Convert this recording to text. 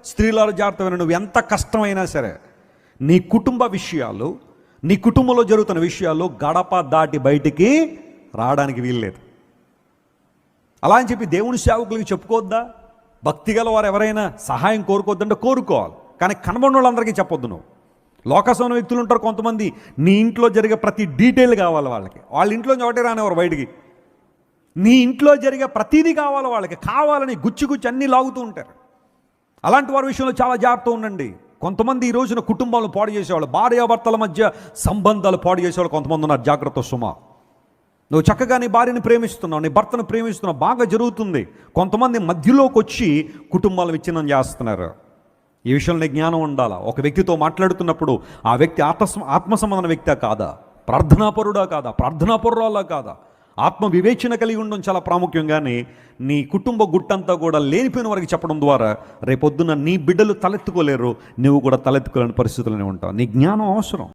స్త్రీల జాగ్రత్త, నువ్వు ఎంత కష్టమైనా సరే నీ కుటుంబ విషయాలు, నీ కుటుంబంలో జరుగుతున్న విషయాలు గడప దాటి బయటికి రావడానికి వీల్లేదు. అలా అని చెప్పి దేవుని సేవకులకి చెప్పుకోవద్దా? భక్తి గల వారు ఎవరైనా సహాయం కోరుకోవద్దంటే కోరుకోవాలి, కానీ కనబడిన వాళ్ళందరికీ చెప్పొద్దు. నువ్వు లోకసమైన వ్యక్తులు ఉంటారు కొంతమంది, నీ ఇంట్లో జరిగే ప్రతి డీటెయిల్ కావాలి వాళ్ళకి. వాళ్ళ ఇంట్లో ఒకటే రానివారు బయటికి. నీ ఇంట్లో జరిగే ప్రతిదీ కావాలి వాళ్ళకి, కావాలని గుచ్చి అన్నీ లాగుతూ ఉంటారు. అలాంటి వారి విషయంలో చాలా జాగ్రత్త ఉండండి. కొంతమంది ఈ రోజున కుటుంబాలను పాడు చేసేవాళ్ళు, భార్యాభర్తల మధ్య సంబంధాలు పాడు చేసేవాళ్ళు కొంతమంది ఉన్నారు. జాగ్రత్త సుమా. నువ్వు చక్కగా నీ భార్యని ప్రేమిస్తున్నావు, నీ భర్తను ప్రేమిస్తున్నావు, బాగా జరుగుతుంది. కొంతమంది మధ్యలోకి వచ్చి కుటుంబాలు విచ్ఛిన్నం చేస్తున్నారు. ఈ విషయంలో జ్ఞానం ఉండాలా. ఒక వ్యక్తితో మాట్లాడుతున్నప్పుడు ఆ వ్యక్తి ఆత్మ సంబంధమైన వ్యక్తే కాదా, ప్రార్థనాపరుడా కాదా, ప్రార్థనాపరురాలా కాదా, ఆత్మ వివేచన కలిగి ఉండడం చాలా ప్రాముఖ్యం. కానీ నీ కుటుంబ గుట్టంతా కూడా లేనిపోయిన వారికి చెప్పడం ద్వారా రేపొద్దున నీ బిడ్డలు తలెత్తుకోలేరు, నువ్వు కూడా తలెత్తుకోలేని పరిస్థితుల్లోనే ఉంటావు. నీ జ్ఞానం అవసరం.